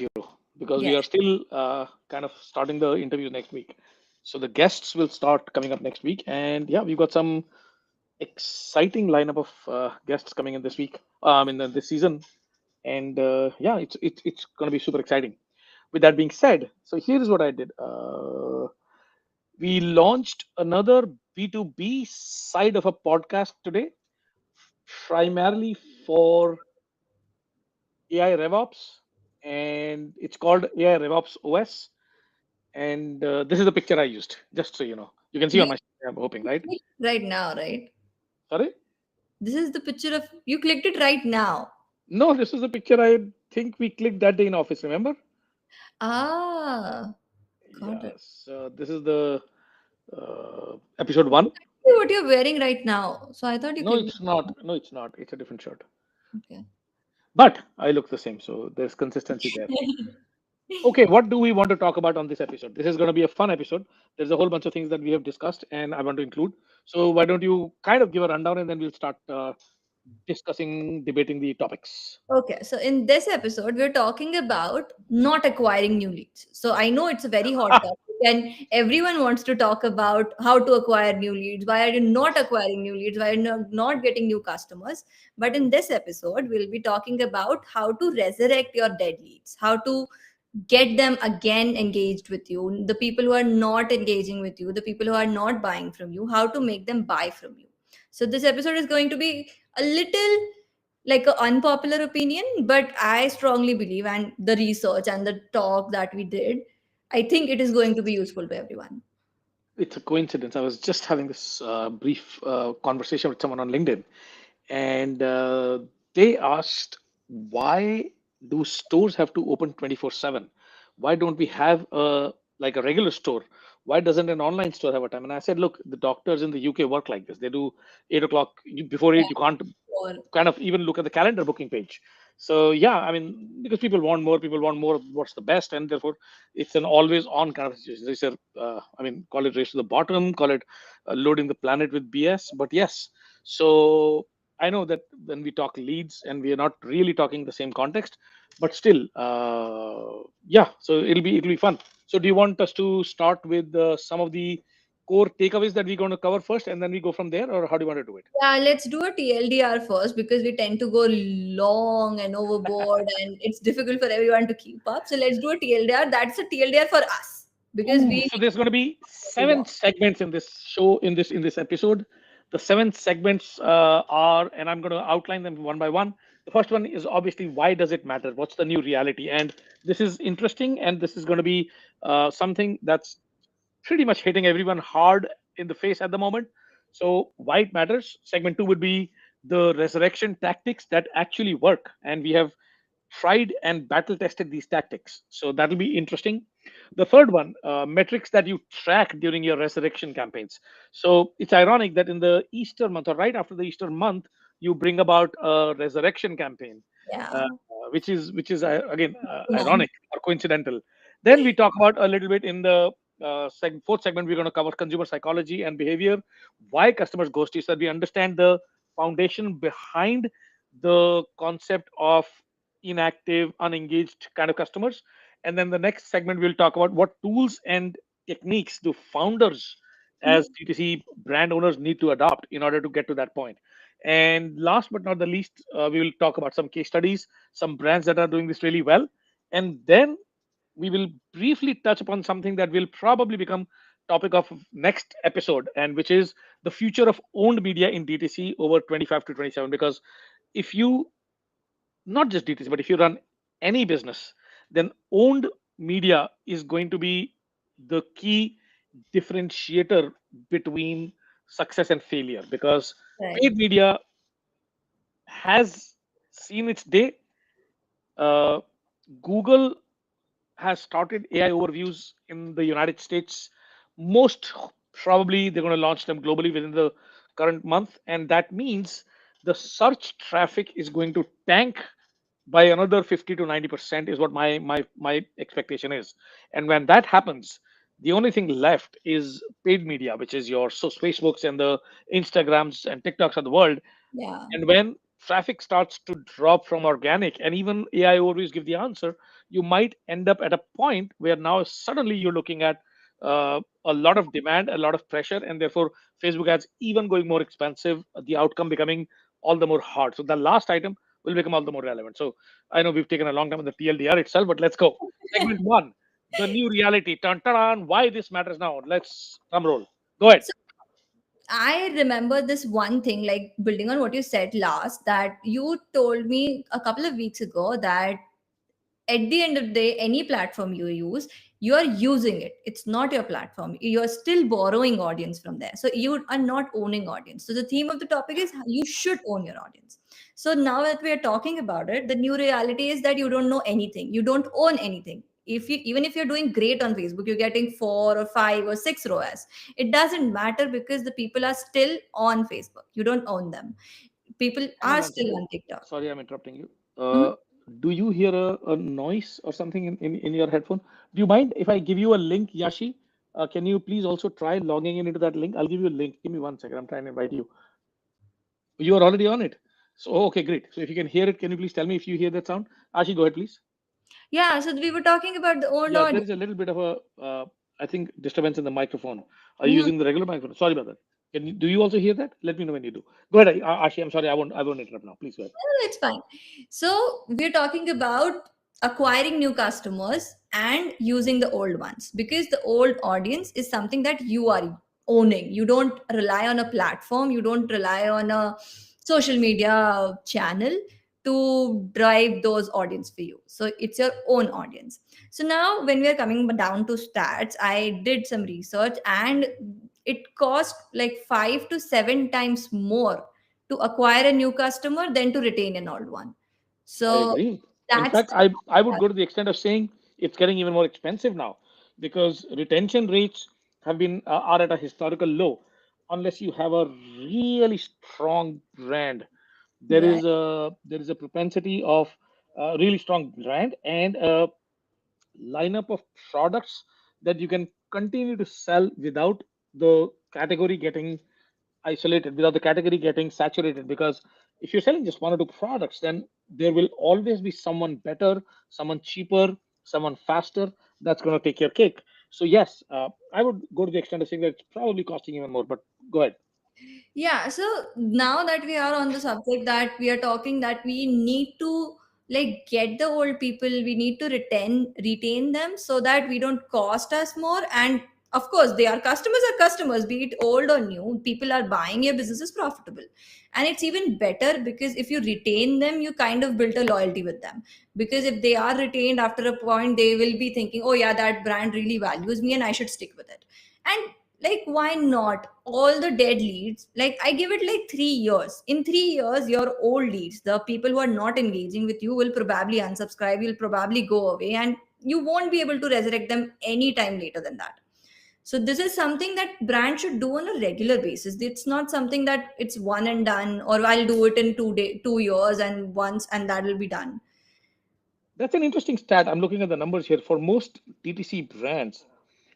you because we Yes. are still kind of starting the interviews next week. So the guests will start coming up next week, and yeah, we've got some exciting lineup of guests coming in this week. This season, and yeah, it's going to be super exciting. With that being said, so here's what I did. We launched another B2B side of a podcast today, primarily for AI RevOps, and it's called AI RevOps OS. And this is the picture I used, just so you know. You can see on You my screen, I'm hoping, right? clicked right now, right? Sorry? This is the picture of you clicked it right now. No, this is the picture I think we clicked that day in office, remember? Ah, got it. Yes. This is the episode one. See what you're wearing right now. So I thought you No, clicked it's not. it. No, it's not. It's a different shirt. Okay. But I look the same, so there's consistency there. Okay, what do we want to talk about on this episode? This is going to be a fun episode. There's a whole bunch of things that we have discussed, and I want to include. So why don't you kind of give a rundown, and then we'll start discussing, debating the topics. Okay, so in this episode, we're talking about not acquiring new leads. So I know it's a very hot topic, and everyone wants to talk about how to acquire new leads. Why are you not acquiring new leads? Why are you not getting new customers? But in this episode, we'll be talking about how to resurrect your dead leads, how to get them again engaged with you, the people who are not engaging with you, the people who are not buying from you, how to make them buy from you. So this episode is going to be a little like an unpopular opinion, but I strongly believe, and the research and the talk that we did, I think it is going to be useful to everyone. It's a coincidence. I was just having this brief conversation with someone on LinkedIn, and they asked, why do stores have to open 24/7? Why don't we have a regular store? Why doesn't an online store have a time? And I said, look, the doctors in the UK work like this. They do 8 o'clock. Before Yeah, 8, you can't sure. kind of even look at the calendar booking page. So yeah, I mean, because people want more of what's the best, and therefore it's an always on kind of situation. It's a, call it race to the bottom, call it loading the planet with BS. But yes, so I know that when we talk leads, and we are not really talking the same context, but still, yeah. So it'll be fun. So do you want us to start with some of the core takeaways that we're going to cover first, and then we go from there, or how do you want to do it? Yeah, let's do a TLDR first because we tend to go long and overboard and it's difficult for everyone to keep up. So let's do a TLDR. That's a TLDR for us because Ooh, we so there's going to be we seven want. segments in this show, in this episode. The seven segments are, and I'm going to outline them one by one. The first one is obviously, why does it matter? What's the new reality? And this is interesting, and this is going to be something that's pretty much hitting everyone hard in the face at the moment. So why it matters? Segment two would be the resurrection tactics that actually work, and we have tried and battle tested these tactics. So that'll be interesting. The third one, metrics that you track during your resurrection campaigns. So it's ironic that in the Easter month, or right after the Easter month, you bring about a resurrection campaign, Yeah. uh, which is again ironic or coincidental. Then we talk about a little bit in the fourth segment. We're going to cover consumer psychology and behavior, why customers ghost you, so that we understand the foundation behind the concept of inactive, unengaged kind of customers. And then the next segment, we'll talk about what tools and techniques do founders as DTC brand owners need to adopt in order to get to that point. And last but not the least, we will talk about some case studies, some brands that are doing this really well. And then we will briefly touch upon something that will probably become topic of next episode, and which is the future of owned media in DTC over 25 to 27. Because if you, not just DTC, but if you run any business, then owned media is going to be the key differentiator between success and failure, because Right. paid media has seen its day. Uh, Google has started AI overviews in the United States. Most probably they're going to launch them globally within the current month, and that means the search traffic is going to tank by another 50 to 90% is what my expectation is. And when that happens, the only thing left is paid media, which is your Facebooks and the Instagrams and TikToks of the world. Yeah. And when traffic starts to drop from organic, and even AI overviews give the answer, you might end up at a point where now suddenly you're looking at a lot of demand, a lot of pressure, and therefore Facebook ads even going more expensive, the outcome becoming all the more hard. So the last item will become all the more relevant. So I know we've taken a long time on the TLDR itself, but let's go. Segment one, the new reality. Turn on why this matters now. Let's drum roll. Go ahead. So I remember this one thing, like building on what you said last, that you told me a couple of weeks ago that at the end of the day, any platform you use, you are using it. It's not your platform. You're still borrowing audience from there. So you are not owning audience. So the theme of the topic is you should own your audience. So now that we are talking about it, the new reality is that you don't know anything. You don't own anything. If you, even if you're doing great on Facebook, you're getting 4 or 5 or 6 ROAS. It doesn't matter because the people are still on Facebook. You don't own them. People Hang on are one still second. on TikTok. Sorry, I'm interrupting you. Mhm. Do you hear a noise or something in your headphone? Do you mind if I give you a link, Yashi? Can you please also try logging in into that link? I'll give you a link. Give me one second. I'm trying to invite you. You are already on it. So, okay, great. So, if you can hear it, can you please tell me if you hear that sound? Ashi, go ahead, please. Yeah, so we were talking about the old Yeah, there audience. is a little bit of I think, disturbance in the microphone. Are you Mhm. using the regular microphone? Sorry about that. Do you also hear that? Let me know when you do. Go ahead, Ashi. I'm sorry. I won't interrupt now. Please go ahead. No, it's fine. So we're talking about acquiring new customers and using the old ones because the old audience is something that you are owning. You don't rely on a platform, you don't rely on a social media channel to drive those audience for you. So it's your own audience. So now when we are coming down to stats, I did some research and it cost like 5 to 7 times more to acquire a new customer than to retain an old one. I So agree. In that's fact, I would go to the extent of saying it's getting even more expensive now because retention rates have been are at a historical low. Unless you have a really strong brand, right. there is a propensity of a really strong brand and a lineup of products that you can continue to sell without the category getting isolated, without the category getting saturated. Because if you're selling just one or two products, then there will always be someone better, someone cheaper, someone faster that's going to take your cake. So yes, I would go to the extent of saying that it's probably costing even more. But go ahead. Yeah, so now that we are on the subject that we are talking that we need to like get the old people, we need to retain them so that we don't cost us more. And of course, they are customers, be it old or new. People are buying, your business is profitable. And it's even better because if you retain them, you kind of build a loyalty with them. Because if they are retained after a point, they will be thinking, oh yeah, that brand really values me and I should stick with it. And like why not all the dead leads, like I give it like 3 years. In 3 years your old leads, the people who are not engaging with you, will probably unsubscribe, you'll probably go away, and you won't be able to resurrect them anytime later than that. So this is something that brand should do on a regular basis. It's not something that it's one and done, or I'll do it in 2 years and once and that will be done. That's an interesting stat. I'm looking at the numbers here. For most DTC brands,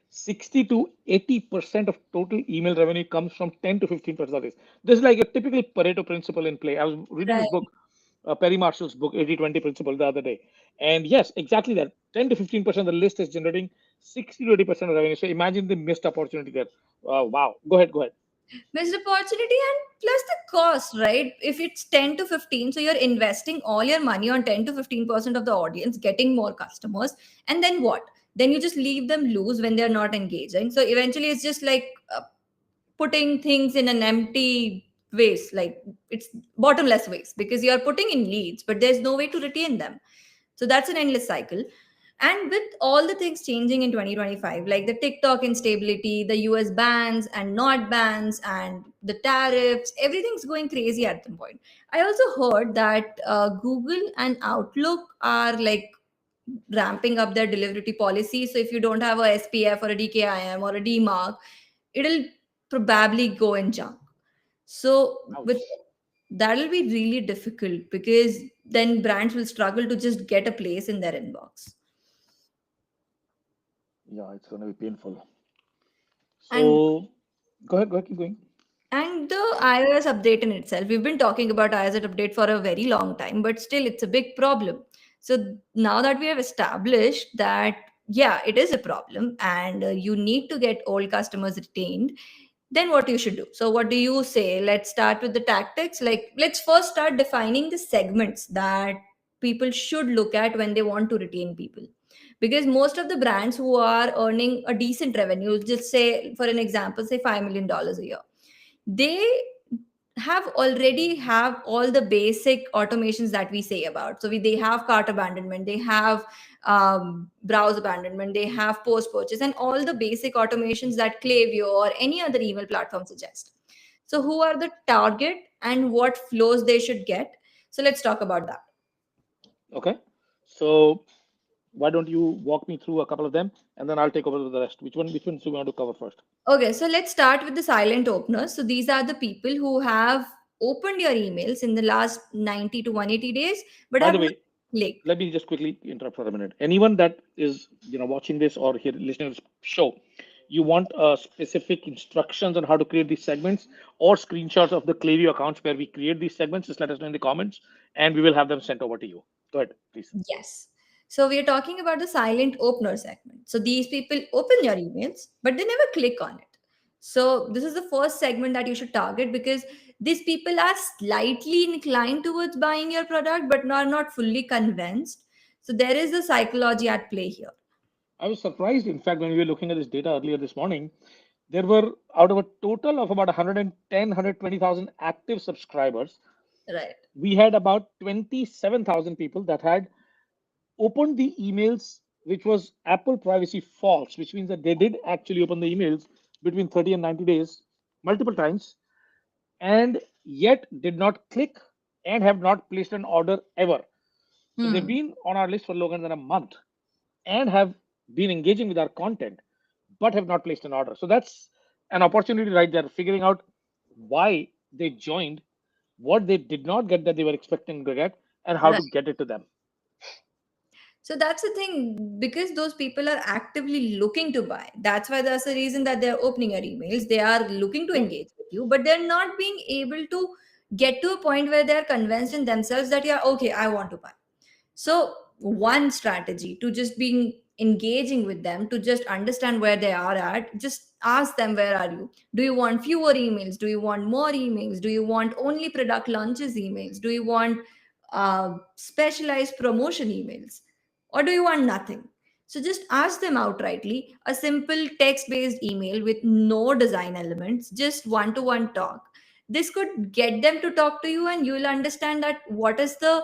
60 to 80% of total email revenue comes from 10 to 15% of this. This is like a typical Pareto principle in play. I was reading this Right. book, Perry Marshall's book, 80-20 principle, the other day. And yes, exactly that. 10 to 15% of the list is generating 60 to 80% of revenue. So imagine the missed opportunity there. Wow. Go ahead. Go ahead. Missed opportunity and plus the cost, right? If it's 10 to 15, so you're investing all your money on 10 to 15% of the audience getting more customers, and then what? Then you just leave them loose when they're not engaging. So eventually it's just like putting things in an empty waste, like it's bottomless waste because you are putting in leads but there's no way to retain them. So that's an endless cycle. And with all the things changing in 2025, like the TikTok instability, the US bans and not bans, and the tariffs, everything's going crazy at the point. I also heard that Google and Outlook are like ramping up their delivery policy. So if you don't have a SPF or a DKIM or a DMARC, it'll probably go in junk. So with Ouch. that'll be really difficult because then brands will struggle to just get a place in their inbox. Yeah, it's going to be painful. And So go ahead. Go ahead. Keep going. and the iOS update in itself, we've been talking about iOS update for a very long time, but still it's a big problem. So now that we have established that, yeah, it is a problem and you need to get old customers retained, then what you should do? So what do you say? Let's start with the tactics. Like, let's first start defining the segments that people should look at when they want to retain people. Because most of the brands who are earning a decent revenue, just say, for an example, say $5 million a year, they have already have all the basic automations that we say about. So they have cart abandonment, they have browse abandonment, they have post purchase, and all the basic automations that Klaviyo or any other email platform suggest. So who are the target and what flows they should get? So let's talk about that. Okay. So why don't you walk me through a couple of them, and then I'll take over with the rest. Which ones do you want to cover first? Okay, so let's start with the silent openers. So these are the people who have opened your emails in the last 90 to 180 days but By have the not way, clicked. let me just quickly interrupt for a minute. Anyone that is watching this or here listening to this show, you want specific instructions on how to create these segments or screenshots of the Klaviyo accounts where we create these segments, just let us know in the comments, and we will have them sent over to you. Go ahead, please. Yes. So we are talking about the silent opener segment. So these people open your emails, but they never click on it. So this is the first segment that you should target, because these people are slightly inclined towards buying your product, but are not fully convinced. So there is a psychology at play here. I was surprised, in fact, when we were looking at this data earlier this morning, there were out of a total of about 110, 120,000 active subscribers, Right. we had about 27,000 people that had opened the emails, which was Apple privacy false, which means that they did actually open the emails between 30 and 90 days multiple times, and yet did not click and have not placed an order ever. So they've Hmm. been on our list for longer than a month and have been engaging with our content, but have not placed an order. So that's an opportunity right there, figuring out why they joined, what they did not get that they were expecting to get, and how to Right. get it to them. So that's the thing, because those people are actively looking to buy. That's why that's the reason that they're opening your emails. They are looking to Yep. engage with you, but they're not being able to get to a point where they're convinced in themselves that, yeah, okay, I want to buy. So, one strategy to just being engaging with them, to just understand where they are at, just ask them, where are you? Do you want fewer emails? Do you want more emails? Do you want only product launches emails? Do you want specialized promotion emails? Or do you want nothing? So just ask them outrightly. A simple text based email with no design elements, just one to one talk. This could get them to talk to you, and you will understand that what is the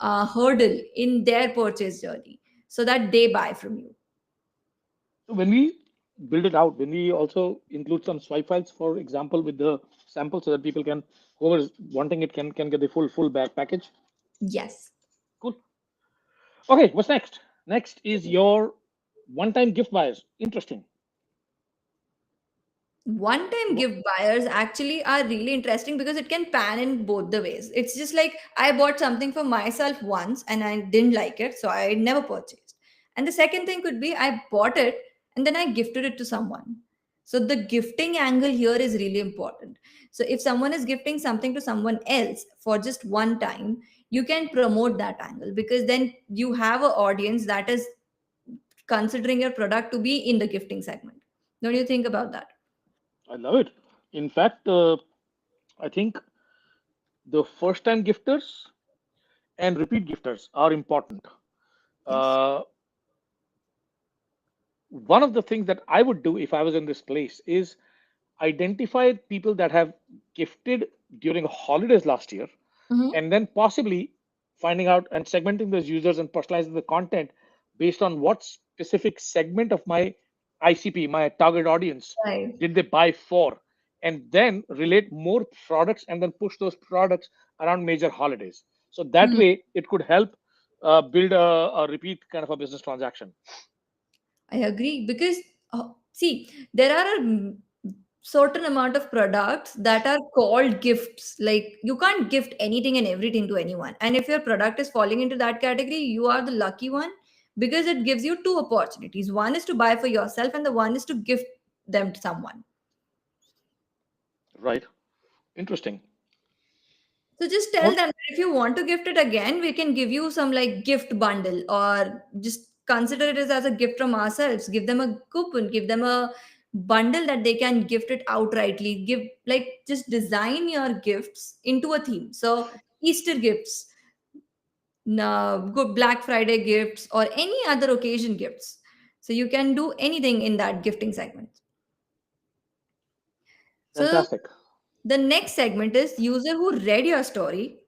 hurdle in their purchase journey, so that they buy from you. So when we build it out, when we also include some swipe files, for example, with the sample, so that people can, whoever is wanting it, can get the full back package. Yes. Cool. Okay, what's next? Next is your one-time gift buyers. Interesting. One time Wha- gift buyers actually are really interesting, because it can pan in both the ways. It's just like, I bought something for myself once and I didn't like it, so I never purchased. And the second thing could be, I bought it and then I gifted it to someone. So the gifting angle here is really important. So if someone is gifting something to someone else for just one time, you can promote that angle, because then you have an audience that is considering your product to be in the gifting segment. Don't you think about that? I love it. In fact, I think the first-time gifters and repeat gifters are important. Yes. Uh, One of the things that I would do if I was in this place is identify people that have gifted during holidays last year, Mhm. and then possibly finding out and segmenting those users and personalizing the content based on what specific segment of my ICP, my target audience, Right. did they buy for, and then relate more products and then push those products around major holidays. So that Hmm. way, it could help build a repeat kind of a business transaction. I agree, because see, there are a certain amount of products that are called gifts. Like, you can't gift anything and everything to anyone. And if your product is falling into that category, you are the lucky one, because it gives you two opportunities. One is to buy for yourself, and the one is to gift them to someone. Right. Interesting. So just tell What? them that if you want to gift it again, we can give you some like gift bundle, or just consider it as a gift from ourselves. Give them a coupon, give them a bundle that they can gift it outrightly. Give, like, just design your gifts into a theme. So Easter gifts, good Black Friday gifts, or any other occasion gifts. So you can do anything in that gifting segment. So Fantastic. the next segment is user who read your story,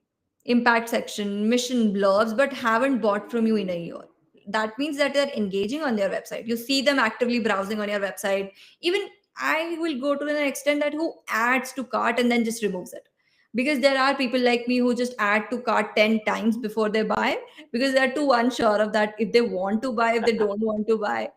impact section, mission blurbs, but haven't bought from you in a year. That means that they're engaging on their website. You see them actively browsing on your website. Even I will go to an extent that who adds to cart and then just removes it. Because there are people like me who just add to cart 10 times before they buy, because they're too unsure of that if they want to buy, if they don't want to buy.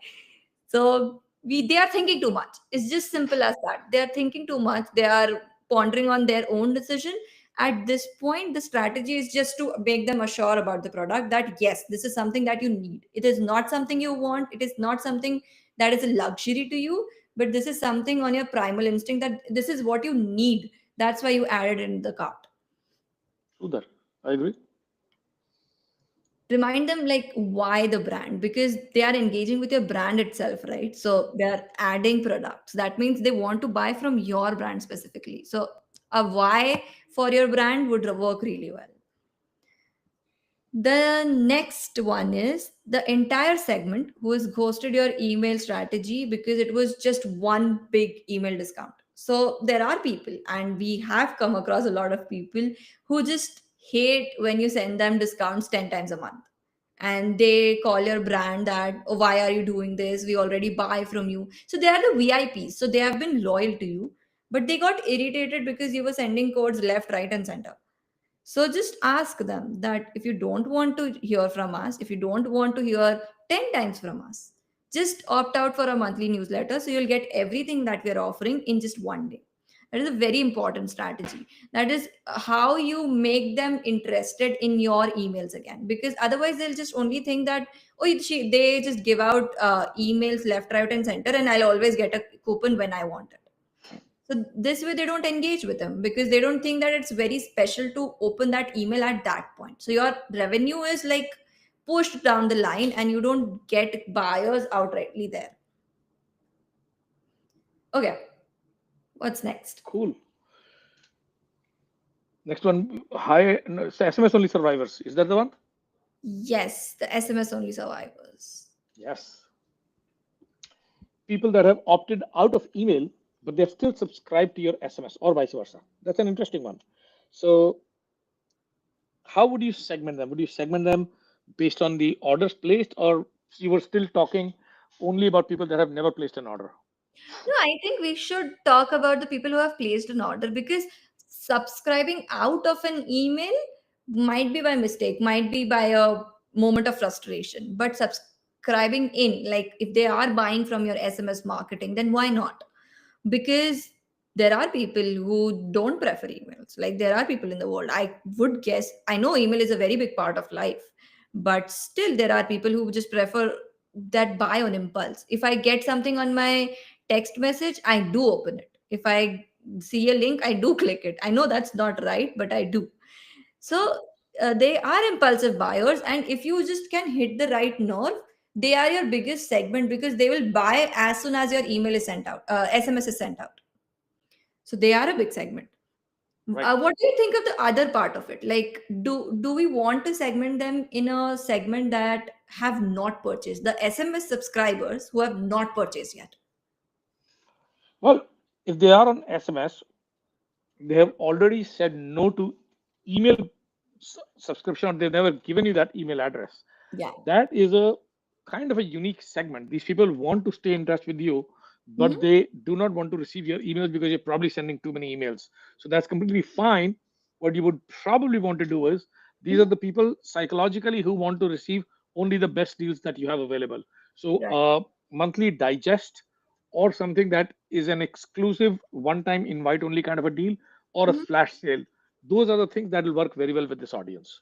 So they are thinking too much. It's just simple as that. They are thinking too much. They are pondering on their own decision. At this point, the strategy is just to make them assure about the product that yes, this is something that you need. It is not something you want. It is not something that is a luxury to you, but this is something on your primal instinct that this is what you need. That's why you added in the cart. True that. I agree. Remind them like why the brand, because they are engaging with your brand itself, right? So they are adding products, that means they want to buy from your brand specifically. So a why for your brand would work really well. The next one is the entire segment who has ghosted your email strategy because it was just one big email discount. So there are people, and we have come across a lot of people who just hate when you send them discounts 10 times a month. And they call your brand that, oh, why are you doing this? We already buy from you. So they are the VIPs. So they have been loyal to you, but they got irritated because you were sending codes left, right, and center. So just ask them that if you don't want to hear from us, if you don't want to hear 10 times from us, just opt out for a monthly newsletter so you'll get everything that we're offering in just one day. That is a very important strategy. That is how you make them interested in your emails again. Because otherwise, they'll just only think that, oh, they just give out emails left, right, and center, and I'll always get a coupon when I want it. So this way they don't engage with them because they don't think that it's very special to open that email at that point. So your revenue is like pushed down the line and you don't get buyers outrightly there. Okay, what's next? Cool. Next one, high no, it's SMS only survivors. Is that the one? Yes, the SMS only survivors. Yes. People that have opted out of email, but they've still subscribed to your SMS or vice versa. That's an interesting one. So, how would you segment them? Would you segment them based on the orders placed, or you were still talking only about people that have never placed an order? No, I think we should talk about the people who have placed an order, because subscribing out of an email might be by mistake, might be by a moment of frustration. But subscribing in, like if they are buying from your SMS marketing, then why not? Because there are people who don't prefer emails. Like there are people in the world, I would guess, I know email is a very big part of life, but still there are people who just prefer that buy on impulse. If I get something on my text message, I do open it. If I see a link, I do click it. I know that's not right, but I do. So they are impulsive buyers, and if you just can hit the right nerve, they are your biggest segment because they will buy as soon as your email is sent out, SMS is sent out. So they are a big segment. Right. What do you think of the other part of it? Like, do we want to segment them in a segment that have not purchased, the SMS subscribers who have not purchased yet? Well, if they are on SMS, they have already said no to email subscription, or they've never given you that email address. Yeah. That is a kind of a unique segment. These people want to stay in touch with you, but Mhm. they do not want to receive your emails because you're probably sending too many emails. So that's completely fine. What you would probably want to do is, these are Mhm. the people psychologically who want to receive only the best deals that you have available. So Right. monthly digest, or something that is an exclusive one time invite only kind of a deal, or a Mhm. flash sale. Those are the things that will work very well with this audience.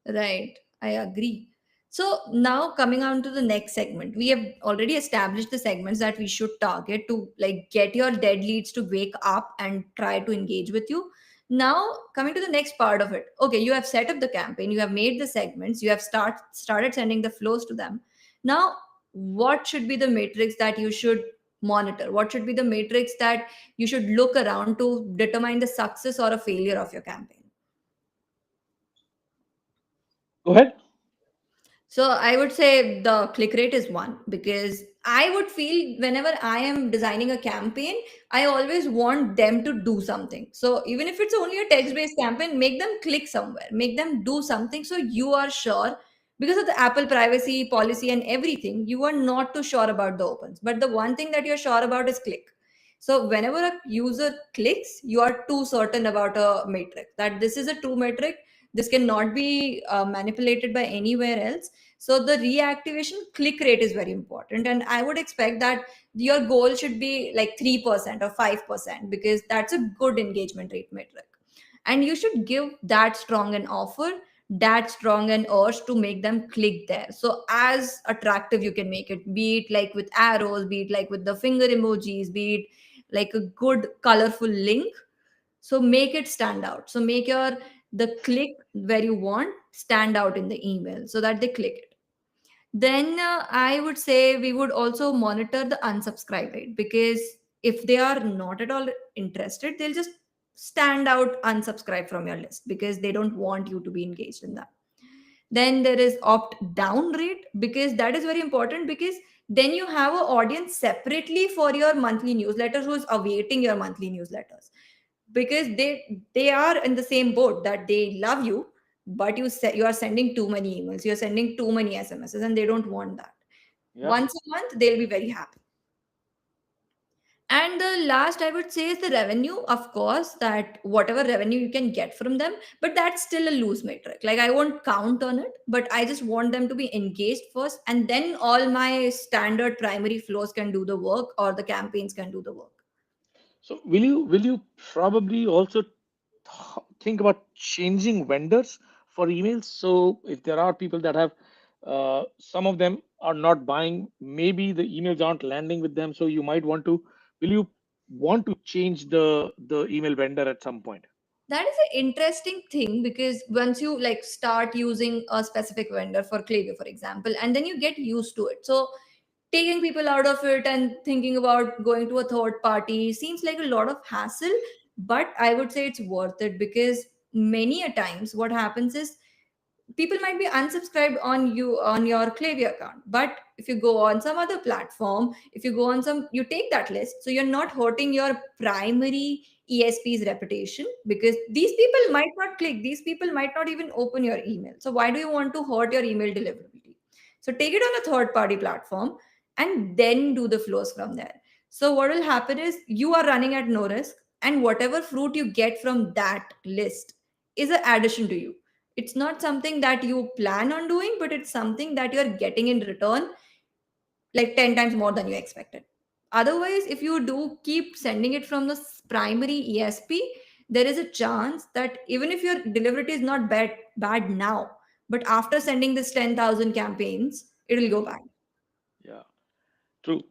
Right, I agree. So now coming on to the next segment, we have already established the segments that we should target to like get your dead leads to wake up and try to engage with you. Now, coming to the next part of it. Okay, you have set up the campaign, you have made the segments, you have started sending the flows to them. Now, what should be the matrix that you should monitor? What should be the matrix that you should look around to determine the success or a failure of your campaign? Go ahead. So I would say the click rate is one, because I would feel whenever I am designing a campaign, I always want them to do something. So even if it's only a text based campaign, make them click somewhere, make them do something, so you are sure, because of the Apple privacy policy and everything, you are not too sure about the opens. But the one thing that you're sure about is click. So whenever a user clicks, you are too certain about a metric that this is a true metric. This cannot be manipulated by anywhere else. So the reactivation click rate is very important, and I would expect that your goal should be like 3% or 5%, because that's a good engagement rate metric. And you should give that strong an offer, that strong an urge to make them click there. So as attractive you can make it, be it like with arrows, be it like with the finger emojis, be it like a good colorful link. So make it stand out. So make your the click where you want stand out in the email so that they click it. Then I would say we would also monitor the unsubscribe rate, because if they are not at all interested, they'll just stand out unsubscribe from your list because they don't want you to be engaged in that. Then there is opt down rate, because that is very important, because then you have an audience separately for your monthly newsletters who's awaiting your monthly newsletters, because they are in the same boat that they love you, but you are sending too many emails, you're sending too many SMSs, and they don't want that. Yeah. Once a month they'll be very happy. And the last I would say is the revenue, of course, that whatever revenue you can get from them, but that's still a loose metric. Like I won't count on it, but I just want them to be engaged first, and then all my standard primary flows can do the work, or the campaigns can do the work. So will you probably also think about changing vendors for emails? So if there are people that have some of them are not buying, maybe the emails aren't landing with them. So you might want to will you want to change the email vendor at some point? That is an interesting thing, because once you like start using a specific vendor for Klaviyo, for example, and then you get used to it. So taking people out of it and thinking about going to a third party seems like a lot of hassle, but I would say it's worth it, because many a times what happens is people might be unsubscribed on you on your Klaviyo account, but if you go on some other platform, if you go on some, you take that list, so you're not hurting your primary ESP's reputation, because these people might not click, these people might not even open your email, so why do you want to hurt your email deliverability? So take it on a third party platform and then do the flows from there. So what will happen is you are running at no risk, and whatever fruit you get from that list is an addition to you. It's not something that you plan on doing, but it's something that you're getting in return, like 10 times more than you expected. Otherwise, if you do keep sending it from the primary ESP, there is a chance that even if your delivery is not bad now, but after sending this 10,000 campaigns, it will go bad. Yeah, true.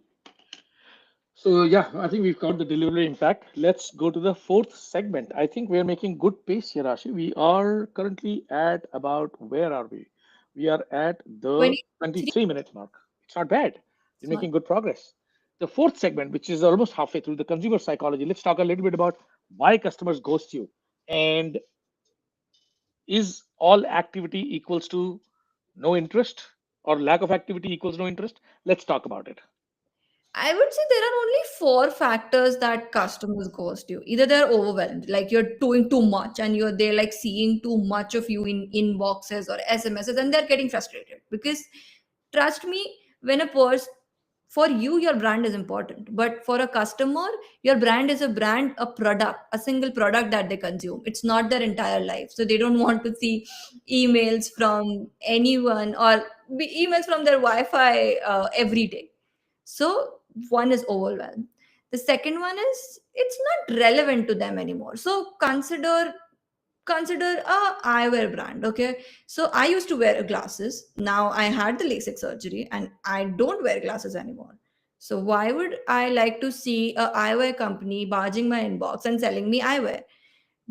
So yeah, I think we've covered the delivery impact. Let's go to the fourth segment. I think we're making good pace here, Rashi. We are currently at about where are we? We are at the 23. 23-minute mark. It's not bad. We're It's not. making good progress. The fourth segment, which is almost halfway through, the consumer psychology. Let's talk a little bit about why customers ghost you, and is all activity equals to no interest, or lack of activity equals no interest? Let's talk about it. I would say there are only four factors that customers ghost you. Either they're overwhelmed, like you're doing too much and they're like seeing too much of you in inboxes or SMSs, and they're getting frustrated. Because trust me, when a person, for you, your brand is important, but for a customer, your brand is a brand, a product, a single product that they consume. It's not their entire life. So they don't want to see emails from anyone, or emails from their Wi-Fi every day. So one is overwhelmed. The second one is it's not relevant to them anymore. So consider a eyewear brand. Okay, so I used to wear glasses. Now I had the LASIK surgery and I don't wear glasses anymore. So why would I like to see a eyewear company barging my inbox and selling me eyewear?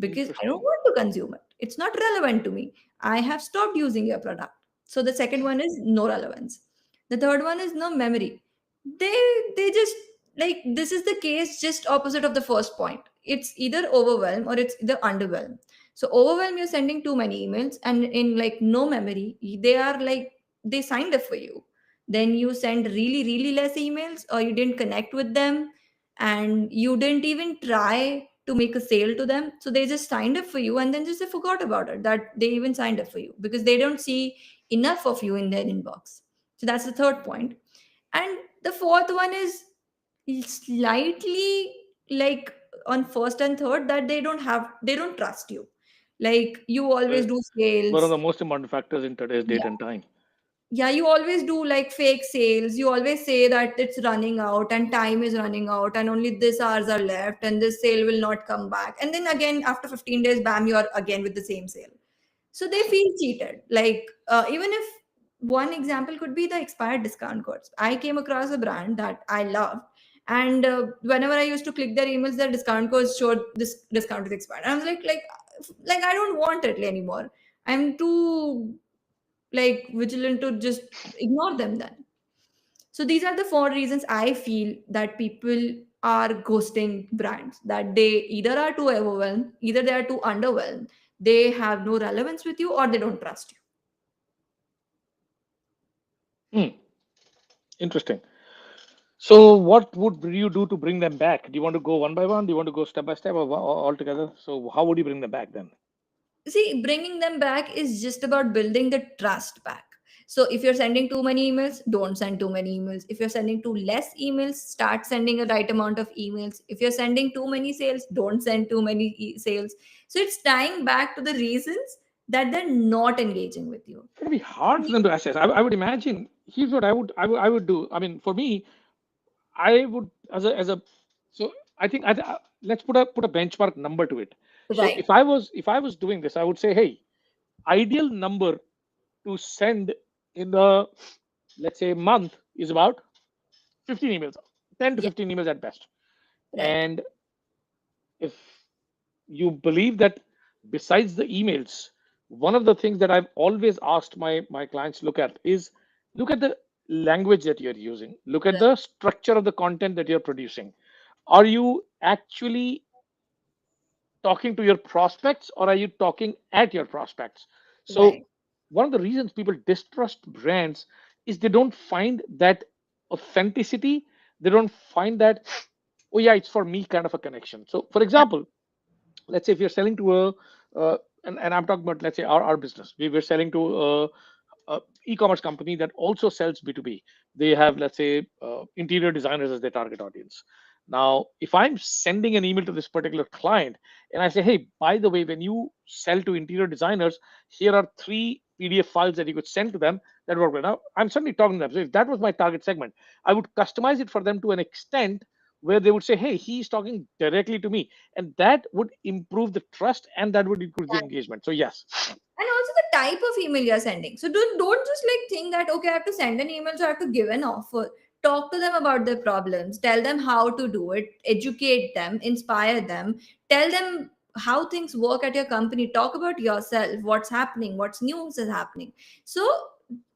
because I don't Interesting. want to consume it. It's not relevant to me. I have stopped using your product. So the second one is no relevance. The third one is no memory. They just, like, this is the case just opposite of the first point. It's either overwhelm or it's either underwhelm. So overwhelm, you're sending too many emails, and in like no memory, they are like they signed up for you. Then you send really, really less emails, or you didn't connect with them, and you didn't even try to make a sale to them. So they just signed up for you, and then just they forgot about it, that they even signed up for you, because they don't see enough of you in their inbox. So that's the third point. And the fourth one is slightly like on first and third, that they don't trust you. Like you Uh, always do One of sales. the most important factors in today's date and time. Yeah, you always do like fake sales. You always say that it's running out and time is running out and only this hours are left and this sale will not come back. And then again, after 15 days, bam, you are again with the same sale. So they feel cheated. Like, even if one example could be the expired discount codes. I came across a brand that I loved. And whenever I used to click their emails, their discount codes showed this discount is expired. And I was like, I don't want it anymore. I'm too like vigilant to just ignore them then. So these are the four reasons I feel that people are ghosting brands, that they either are too overwhelmed, either they are too underwhelmed, they have no relevance with you, or they don't trust you. Hmm, interesting. So, what would you do to bring them back? Do you want to go one by one? Do you want to go step by step, or all together? So, how would you bring them back then? See, bringing them back is just about building the trust back. So if you're sending too many emails, don't send too many emails. If you're sending too less emails, start sending a right amount of emails. If you're sending too many sales, don't send too many sales. So it's tying back to the reasons that they're not engaging with you. It's going to be hard for them to assess. I would imagine. Here's what I would do. I mean, for me, I would as a so I think let's put a benchmark number to it. So Right. if I was doing this, I would say, hey, ideal number to send in the, let's say, month is about 15 emails, 10 to Yeah. 15 emails at best. Right. And if you believe that, besides the emails, one of the things that I've always asked my clients look at is, look at the language that you're using, look at Right. the structure of the content that you're producing. Are you actually talking to your prospects, or are you talking at your prospects? So Right. one of the reasons people distrust brands is they don't find that authenticity, they don't find that, oh yeah, it's for me kind of a connection. So for Yeah. example, let's say if you're selling to a and I'm talking about, let's say, our business, we were selling to a e-commerce company that also sells B2B. They have, let's say, interior designers as their target audience. Now if I'm sending an email to this particular client and I say, hey, by the way, when you sell to interior designers, here are 3 PDF files that you could send to them that work well. Now I'm certainly talking to them. So if that was my target segment, I would customize it for them to an extent where they would say, hey, he's talking directly to me, and that would improve the trust and that would increase the engagement. So yes. And also the type of email you're sending. So don't just like think that okay, I have to send an email, so I have to give an offer. Talk to them about their problems, tell them how to do it, educate them, inspire them, tell them how things work at your company, talk about yourself, what's happening, what's news is happening. So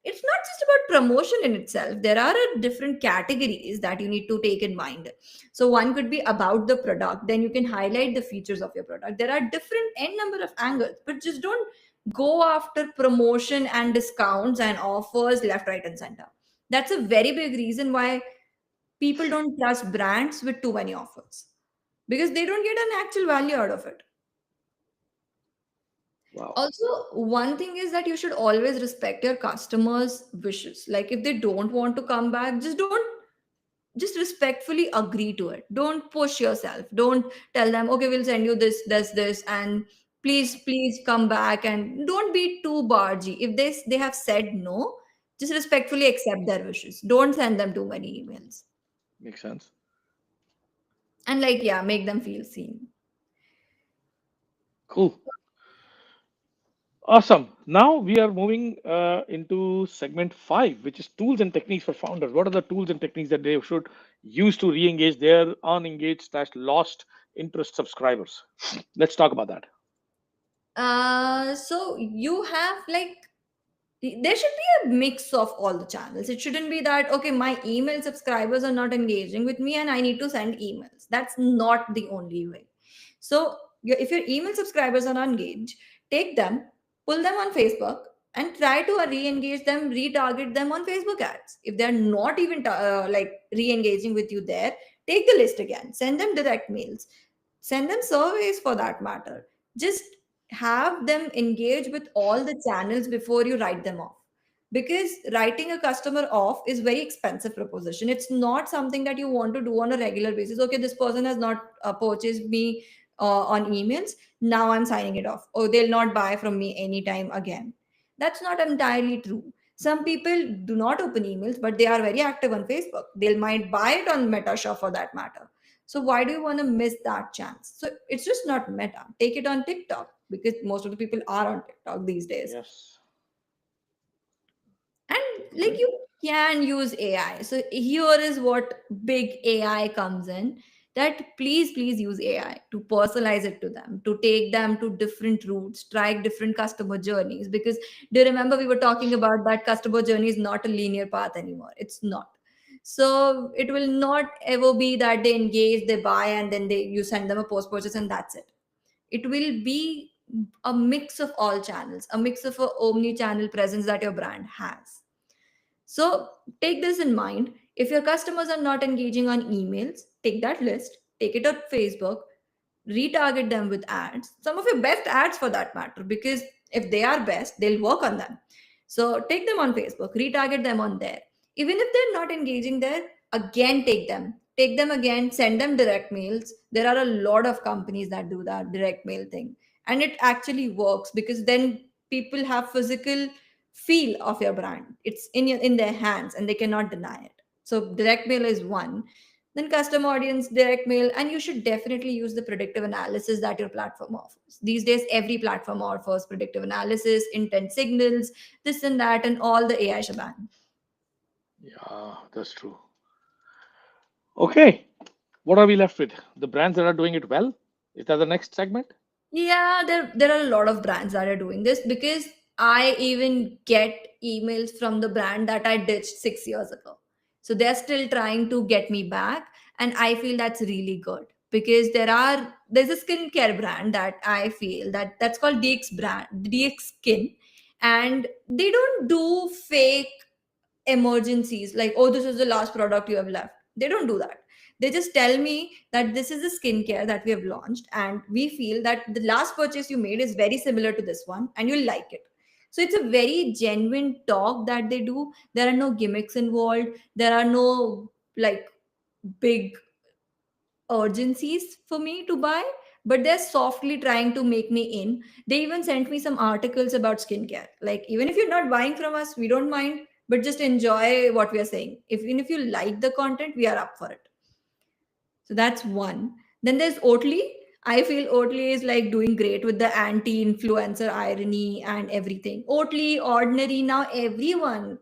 it's not just about promotion in itself. There are different categories that you need to take in mind. So one could be about the product, then you can highlight the features of your product. There are different n number of angles, but just don't go after promotion and discounts and offers left, right, and center. That's a very big reason why people don't trust brands with too many offers, because they don't get an actual value out of it. Wow. Also, one thing is that you should always respect your customers' wishes. Like if they don't want to come back, just respectfully agree to it. Don't push yourself. Don't tell them, okay, we'll send you this, and please come back. And don't be too bargy. If they have said no, just respectfully accept their wishes. Don't send them too many emails. Makes sense. And like, yeah, make them feel seen. Cool. Awesome. Now we are moving into segment 5, which is tools and techniques for founders. What are the tools and techniques that they should use to re-engage their unengaged slash lost interest subscribers? Let's talk about that. So you have like there should be a mix of all the channels. It shouldn't be that okay, my email subscribers are not engaging with me and I need to send emails. That's not the only way. So if your email subscribers are not engaged, take them, pull them on Facebook, and try to re-engage them, retarget them on Facebook ads. If they're not even like re-engaging with you there, take the list again, send them direct mails, send them surveys for that matter. Just have them engage with all the channels before you write them off, because writing a customer off is very expensive proposition. It's not something that you want to do on a regular basis. Okay, this person has not purchased me on emails, now I'm signing it off, or they'll not buy from me anytime again. That's not entirely true. Some people do not open emails, but they are very active on Facebook. They might buy it on Metashop for that matter. So why do you want to miss that chance? So it's just not Meta. Take it on TikTok, because most of the people are on TikTok these days. Yes. And like Okay. you can use AI. So here is what big AI comes in, that please use AI to personalize it to them, to take them to different routes, try different customer journeys. Because do you remember we were talking about that customer journey is not a linear path anymore? It's not. So it will not ever be that they engage, they buy, and then they you send them a post purchase and that's it. It will be a mix of all channels, a mix of a omni channel presence that your brand has. So take this in mind. If your customers are not engaging on emails, take that list, take it on Facebook, retarget them with ads, some of your best ads for that matter, because if they are best, they'll work on them. So take them on Facebook, retarget them on there. Even if they're not engaging there, again take them again, send them direct mails. There are a lot of companies that do that direct mail thing, and it actually works, because then people have physical feel of your brand. It's in their hands and they cannot deny it. So direct mail is one. Then custom audience, direct mail, and you should definitely use the predictive analysis that your platform offers. These days, every platform offers predictive analysis, intent signals, this and that, and all the AI shebang. Yeah, that's true. Okay. What are we left with? The brands that are doing it well? Is that the next segment? Yeah, there are a lot of brands that are doing this, because I even get emails from the brand that I ditched 6 years ago. So they're still trying to get me back, and I feel that's really good, because there's a skincare brand that I feel that's called DX Skin, and they don't do fake emergencies like, oh, this is the last product you have left. They don't do that. They just tell me that this is the skincare that we have launched, and we feel that the last purchase you made is very similar to this one and you'll like it. So it's a very genuine talk that they do. There are no gimmicks involved, there are no like big urgencies for me to buy, but they're softly trying to make me in. They even sent me some articles about skincare. Like, even if you're not buying from us, we don't mind, but just enjoy what we are saying. Even if you like the content, we are up for it. So that's one. Then there's Oatly. I feel Oatly is like doing great with the anti-influencer irony and everything. Oatly, Ordinary, now everyone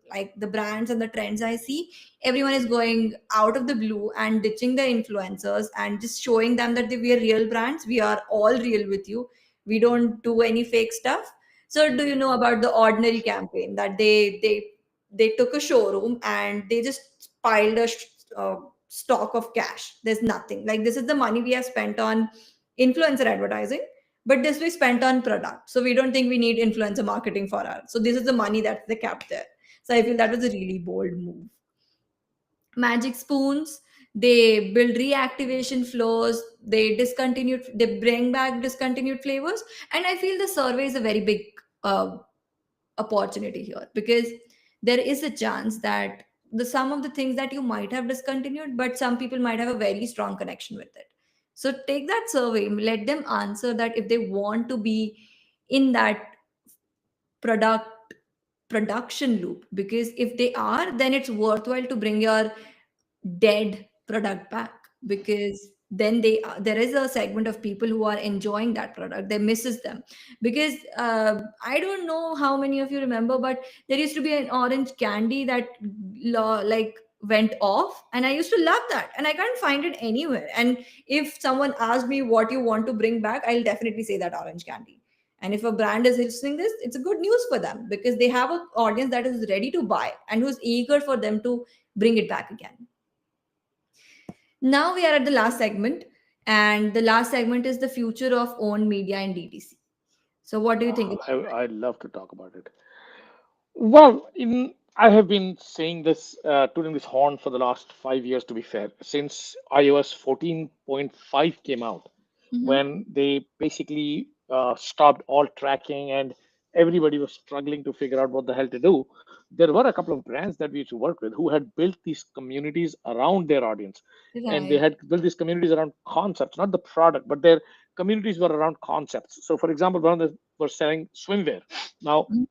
like the brands and the trends I see, everyone is going out of the blue and ditching the influencers and just showing them that we are real brands. We are all real with you. We don't do any fake stuff. So do you know about the Ordinary campaign that they took a showroom and they just piled uh, stock of cash. There's nothing. Like, this is the money we have spent on influencer advertising, but this we spent on product. So we don't think we need influencer marketing for us. So this is the money that they kept there. So I feel that was a really bold move. Magic Spoons, they build reactivation flows, they bring back discontinued flavors. And I feel the survey is a very big uh, opportunity here, because there is a chance that the some of the things that you might have discontinued, but some people might have a very strong connection with it. So take that survey, let them answer that if they want to be in that product production loop, because if they are, then it's worthwhile to bring your dead product back, because then there is a segment of people who are enjoying that product, they misses them. Because I don't know how many of you remember, but there used to be an orange candy that like went off, and I used to love that, and I can't find it anywhere. And if someone asked me what you want to bring back, I'll definitely say that orange candy. And if a brand is listening this, it's a good news for them, because they have an audience that is ready to buy and who's eager for them to bring it back again. Now we are at the last segment, and the last segment is the future of owned media and DTC. So what do you think about I'd love to talk about it. Well, I have been saying this, tooting this horn for the last 5 years, to be fair, since iOS 14.5 came out, that? when they basically stopped all tracking and everybody was struggling to figure out what the hell to do. There were a couple of brands that we used to work with who had built these communities around their audience, and they Right. had built these communities around concepts, not the product, but their communities were around concepts. So, for example, one of them were selling swimwear. Now, Mhm.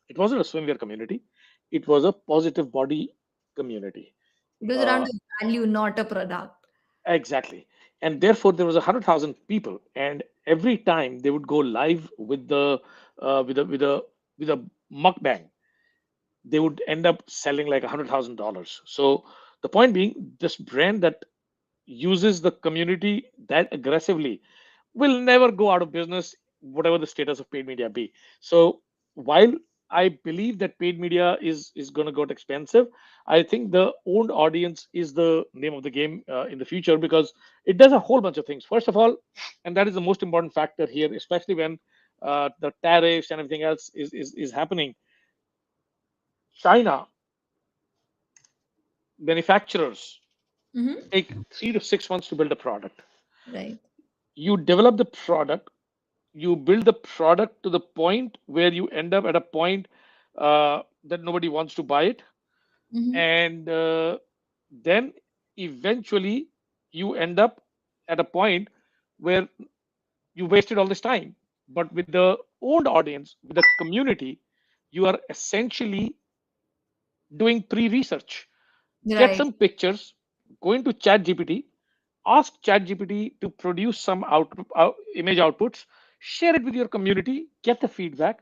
it wasn't a swimwear community; it was a positive body community. It was around Uh, the value, not a product. exactly, and therefore there was 100,000 people, and every time they would go live with the with a mukbang, they would end up selling like $100,000. So the point being, this brand that uses the community that aggressively will never go out of business, whatever the status of paid media be. So while I believe that paid media is going to get expensive, I think the owned audience is the name of the game in the future, because it does a whole bunch of things. First of all, and that is the most important factor here, especially when the tariffs and everything else is happening. China manufacturers Hmm. take 3 to 6 months to build a product. Right. You develop the product, you build the product to the point where you end up at a point that nobody wants to buy it, Hmm. and then eventually you end up at a point where you wasted all this time. But with the owned audience, with the community, you are essentially doing pre-research. Get Right. some pictures, go into ChatGPT, ask ChatGPT to produce some image outputs, share it with your community, get the feedback,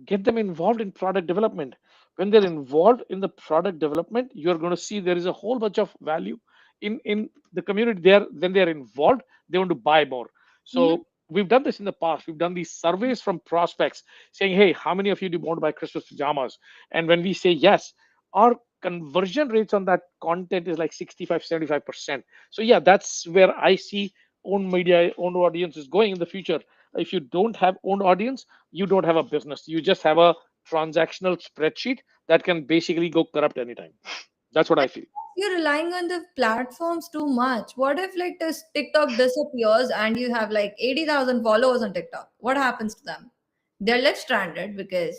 get them involved in product development. When they're involved in the product development, you're going to see there is a whole bunch of value in the community. There, when they're involved, they want to buy more. Hmm. So we've done this in the past. We've done these surveys from prospects saying, hey, how many of you do want to buy Christmas pajamas? And when we say yes, our conversion rates on that content is like 65-75%. So yeah, that's where I see own media, own audience is going in the future. If you don't have own audience, you don't have a business. You just have a transactional spreadsheet that can basically go corrupt anytime. That's what I feel. You're relying on the platforms too much. What if like this TikTok disappears and you have like 80,000 followers on TikTok? What happens to them? They're left stranded because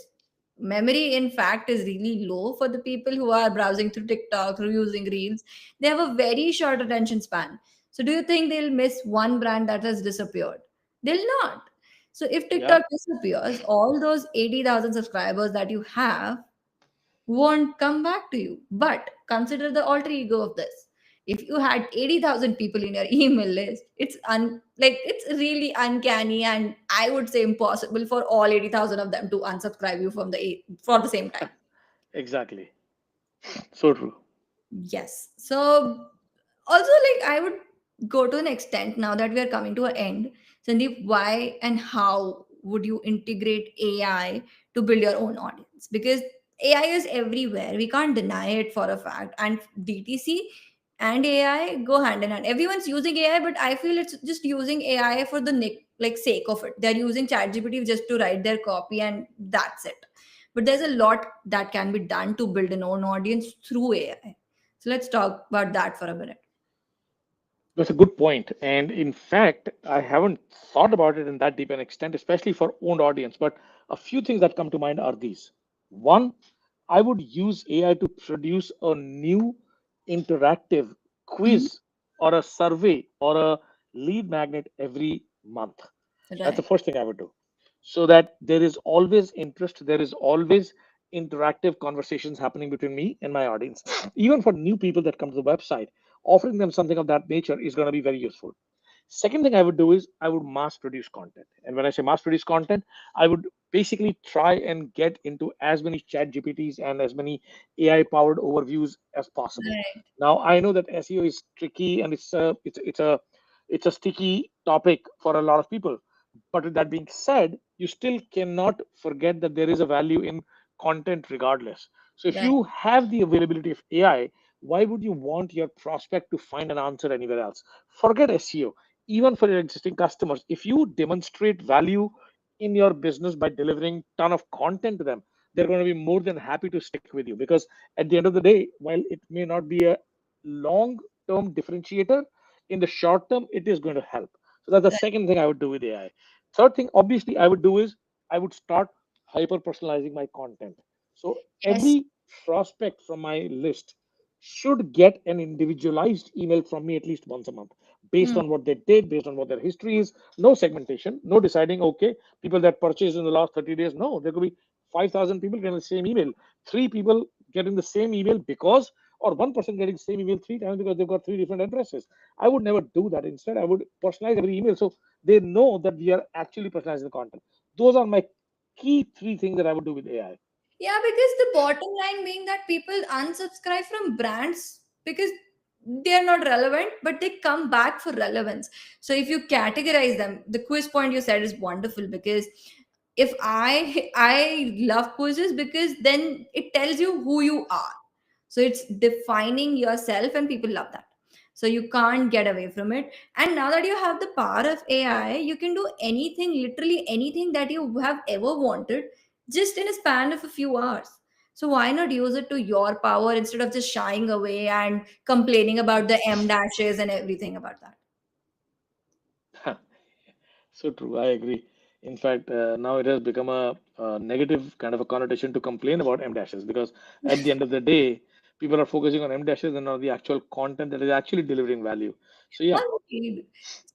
memory, in fact, is really low for the people who are browsing through TikTok, through using Reels. They have a very short attention span. So, do you think they'll miss one brand that has disappeared? They'll not. So, if Yeah, TikTok disappears, all those 80,000 subscribers that you have won't come back to you. But consider the alter ego of this. If you had 80,000 people in your email list, it's really uncanny, and I would say impossible for all 80,000 of them to unsubscribe you from for the same time. exactly. So true. Yes. So also, like, I would go to an extent, now that we are coming to an end. Sandeep, why and how would you integrate AI to build your own audience? Because AI is everywhere. We can't deny it for a fact. And DTC and AI go hand in hand. Everyone's using AI, but I feel it's just using AI for the sake of it. They're using ChatGPT just to write their copy, and that's it. But there's a lot that can be done to build an own audience through AI. So let's talk about that for a minute. That's a good point. And in fact, I haven't thought about it in that deep an extent, especially for owned audience. But a few things that come to mind are these. One, I would use AI to produce a new interactive Mhm. quiz or a survey or a lead magnet every month. That's the Right. first thing I would do. So that there is always interest, there is always interactive conversations happening between me and my audience. Even for new people that come to the website, offering them something of that nature is going to be very useful. Second thing I would do is I would mass produce content. And when I say mass produce content, I would basically try and get into as many chat GPTs and as many AI powered overviews as possible. Right. Now I know that SEO is tricky and it's a sticky topic for a lot of people. But with that being said, you still cannot forget that there is a value in content regardless. So if Right. you have the availability of AI, why would you want your prospect to find an answer anywhere else? Forget SEO. Even for your existing customers, if you demonstrate value in your business by delivering ton of content to them, they're going to be more than happy to stick with you, because at the end of the day, while it may not be a long term differentiator, in the short term it is going to help. So that's the Right. second thing I would do with AI. Third thing, obviously, I would do is I would start hyper personalizing my content. So Yes. every prospect from my list should get an individualized email from me at least once a month, based Hmm. on what they did, based on what their history is. No segmentation, no deciding, okay, people that purchased in the last 30 days. No, there could be 5,000 people getting the same email, three people getting the same email because, or one person getting the same email three times because they've got three different addresses. I would never do that. Instead, I would personalize every email so they know that we are actually personalizing the content. Those are my key three things that I would do with AI. Yeah, because the bottom line being that people unsubscribe from brands because they are not relevant, but they come back for relevance. So if you categorize them, the quiz point you said is wonderful, because if I love quizzes because then it tells you who you are. So it's defining yourself, and people love that. So you can't get away from it. And now that you have the power of AI, you can do anything, literally anything that you have ever wanted, just in a span of a few hours. So why not use it to your power instead of just shying away and complaining about the M dashes and everything about that? So true. I agree. In fact, now it has become a negative kind of a connotation to complain about M dashes, because at the end of the day, people are focusing on M dashes and not the actual content that is actually delivering value. So yeah, Agreed.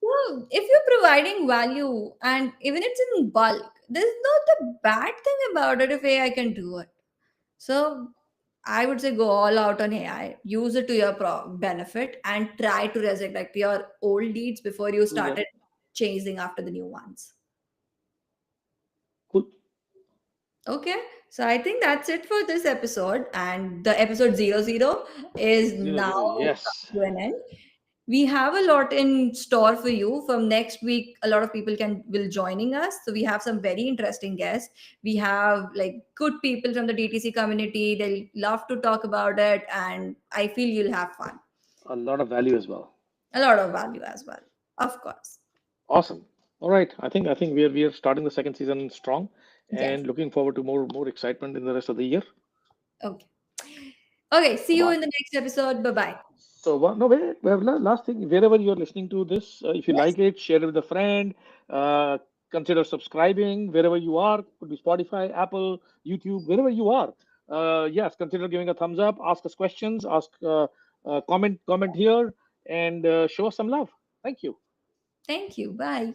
So if you're providing value and even it's in bulk, there's not a bad thing about it if AI can do it. So I would say go all out on AI, use it to your benefit, and try to resurrect your old leads before you yeah, started chasing after the new ones. cool. Okay, so I think that's it for this episode, and the episode 00 is Zero now zero. coming Yes, to an end. We have a lot in store for you. From next week, a lot of people can will joining us, so we have some very interesting guests. We have like good people from the DTC community. They love to talk about it, and I feel you'll have fun. a lot of value as well. A lot of value as well, of course. Awesome. All right. I think we are starting the second season strong Yes. and looking forward to more excitement in the rest of the year. Okay. Okay, see Bye you bye. in the next episode. Bye bye. So, no, wait, last thing, wherever you're listening to this, if you Yes. like it, share it with a friend, uh, consider subscribing wherever you are, could be Spotify, Apple, YouTube, wherever you are. Yes, consider giving a thumbs up, ask us questions, comment here, and show us some love. Thank you. Thank you. Bye.